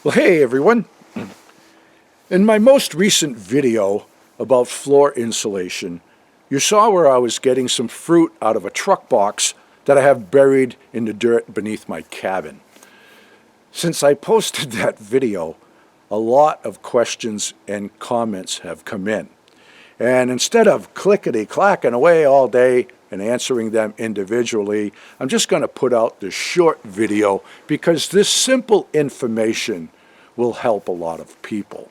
Well, hey everyone. In my most recent video about floor insulation, you saw where I was getting some fruit out of a truck box that I have buried in the dirt beneath my cabin. Since I posted that video, a lot of questions and comments have come in. And instead of clickety-clacking away all day and answering them individually, I'm just going to put out this short video because this simple information will help a lot of people.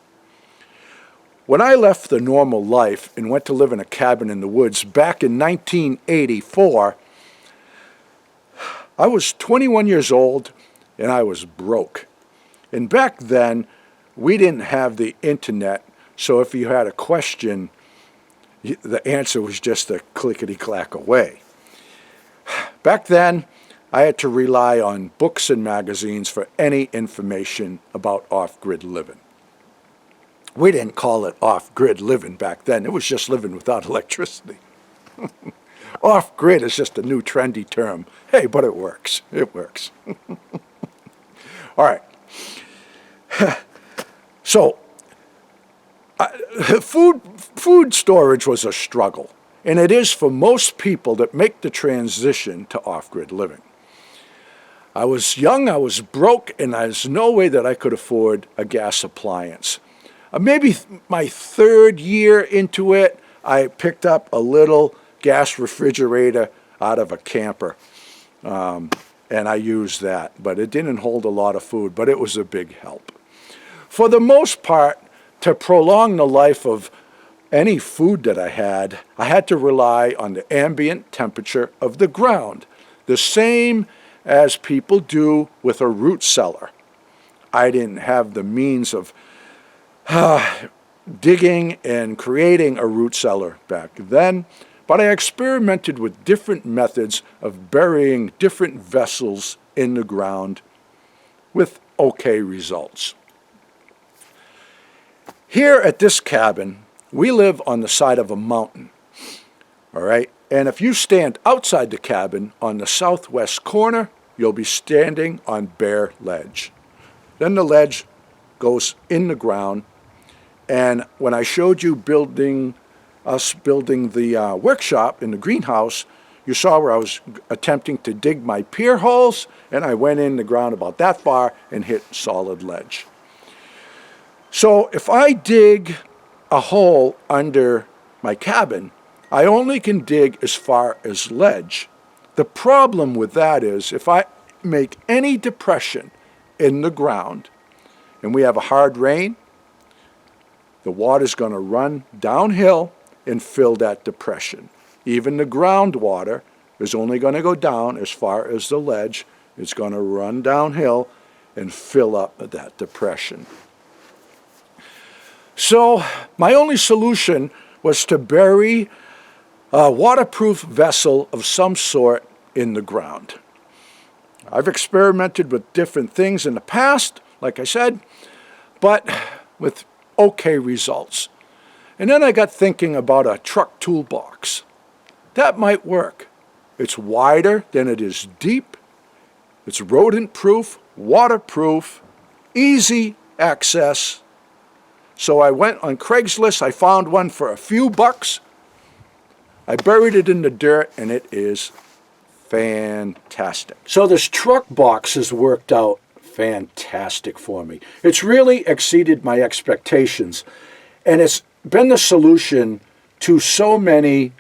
When I left the normal life and went to live in a cabin in the woods back in 1984, I was 21 years old and I was broke. And back then, we didn't have the internet, so if you had a question, the answer was just a clickety-clack away. Back then, I had to rely on books and magazines for any information about off-grid living. We didn't call it off-grid living back then. It was just living without electricity. Off-grid is just a new trendy term. Hey, but it works. It works. All right. So, food storage was a struggle, and it is for most people that make the transition to off-grid living. I was young, I was broke, and there's no way that I could afford a gas appliance. Maybe my third year into it, I picked up a little gas refrigerator out of a camper, and I used that, but it didn't hold a lot of food, but it was a big help. For the most part, to prolong the life of any food that I had to rely on the ambient temperature of the ground, the same as people do with a root cellar. I didn't have the means of digging and creating a root cellar back then, but I experimented with different methods of burying different vessels in the ground with okay results. Here at this cabin, we live on the side of a mountain, all right? And if you stand outside the cabin on the southwest corner, you'll be standing on bare ledge. Then the ledge goes in the ground, and when I showed you building the workshop in the greenhouse, you saw where I was attempting to dig my pier holes, and I went in the ground about that far and hit solid ledge. So if I dig a hole under my cabin, I only can dig as far as ledge. The problem with that is if I make any depression in the ground and we have a hard rain, the water's going to run downhill and fill that depression. Even the groundwater is only going to go down as far as the ledge. It's going to run downhill and fill up that depression. So my only solution was to bury a waterproof vessel of some sort in the ground. I've experimented with different things in the past, like I said, but with okay results. And then I got thinking about a truck toolbox. That might work. It's wider than it is deep. It's rodent-proof, waterproof, easy access. So I went on Craigslist, I found one for a few bucks. I buried it in the dirt, and it is fantastic. So this truck box has worked out fantastic for me. It's really exceeded my expectations, and it's been the solution to so many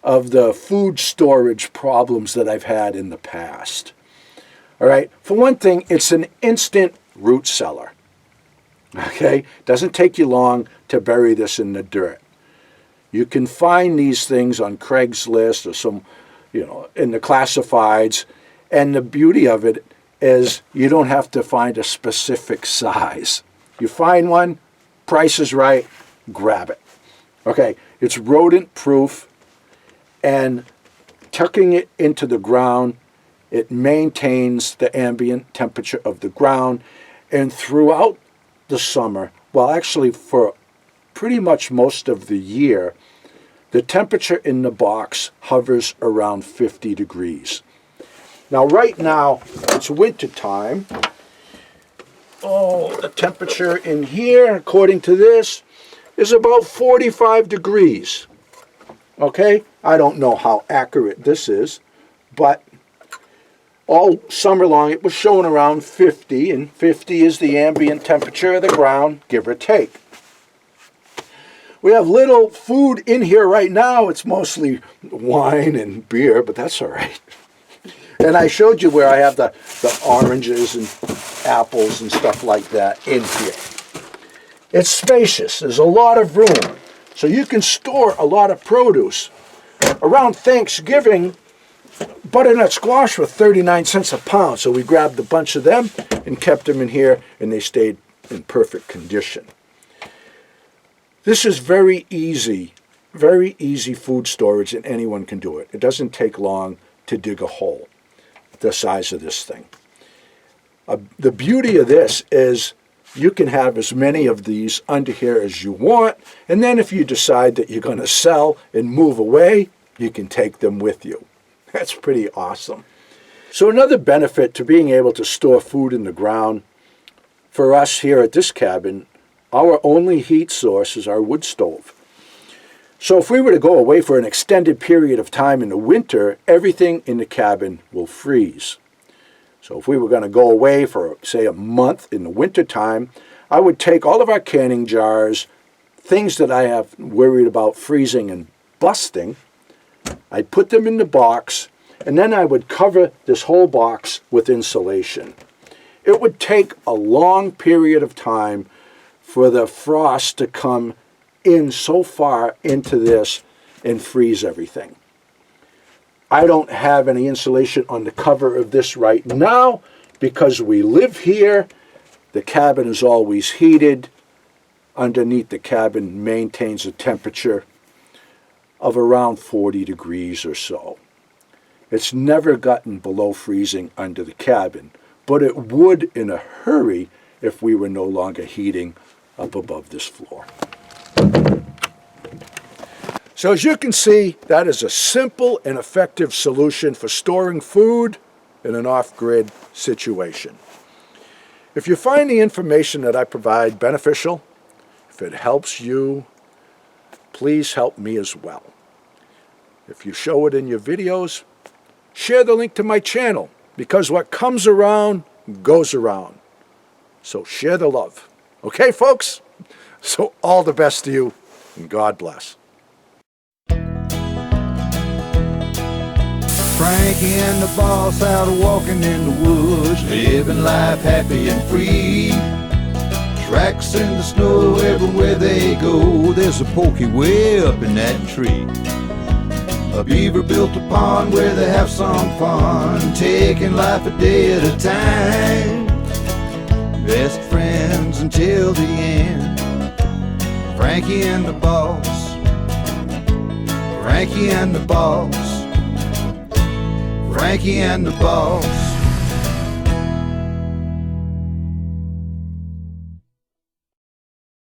of the food storage problems that I've had in the past. All right, for one thing, it's an instant root cellar. Okay, doesn't take you long to bury this in the dirt. You can find these things on Craigslist or some, in the classifieds, and the beauty of it is you don't have to find a specific size. You find one, price is right, grab it. Okay, it's rodent proof, and tucking it into the ground, it maintains the ambient temperature of the ground, and throughout the summer, well actually for pretty much most of the year, the temperature in the box hovers around 50 degrees. Now right now, it's winter time, Oh, the temperature in here, according to this, is about 45 degrees. Okay? I don't know how accurate this is, but all summer long it was showing around 50, and 50 is the ambient temperature of the ground, give or take. We have little food in here right now. It's mostly wine and beer, but that's all right. And I showed you where I have the oranges and apples and stuff like that in here. It's spacious. There's a lot of room. So you can store a lot of produce. Around Thanksgiving, butternut squash were 39 cents a pound. So we grabbed a bunch of them and kept them in here, and they stayed in perfect condition. This is very easy food storage, and anyone can do it. It doesn't take long to dig a hole the size of this thing. The beauty of this is you can have as many of these under here as you want, and then if you decide that you're going to sell and move away, you can take them with you. That's pretty awesome. So another benefit to being able to store food in the ground, for us here at this cabin, our only heat source is our wood stove. So if we were to go away for an extended period of time in the winter, everything in the cabin will freeze. So if we were going to go away for, say, a month in the winter time, I would take all of our canning jars, things that I have worried about freezing and busting, I'd put them in the box, and then I would cover this whole box with insulation. It would take a long period of time for the frost to come in so far into this and freeze everything. I don't have any insulation on the cover of this right now because we live here. The cabin is always heated. Underneath the cabin maintains a temperature of around 40 degrees or so. It's never gotten below freezing under the cabin, but it would in a hurry if we were no longer heating up above this floor. So as you can see, that is a simple and effective solution for storing food in an off-grid situation. If you find the information that I provide beneficial, if it helps you, please help me as well. If you show it in your videos, share the link to my channel, because what comes around goes around. So share the love. Okay, folks? So all the best to you, and God bless. Frankie and the boss out walking in the woods, living life happy and free. Tracks in the snow everywhere they go. There's a pokey way up in that tree. A beaver built a pond where they have some fun, taking life a day at a time. Best friends until the end. Frankie and the boss. Frankie and the boss. Frankie and the boss.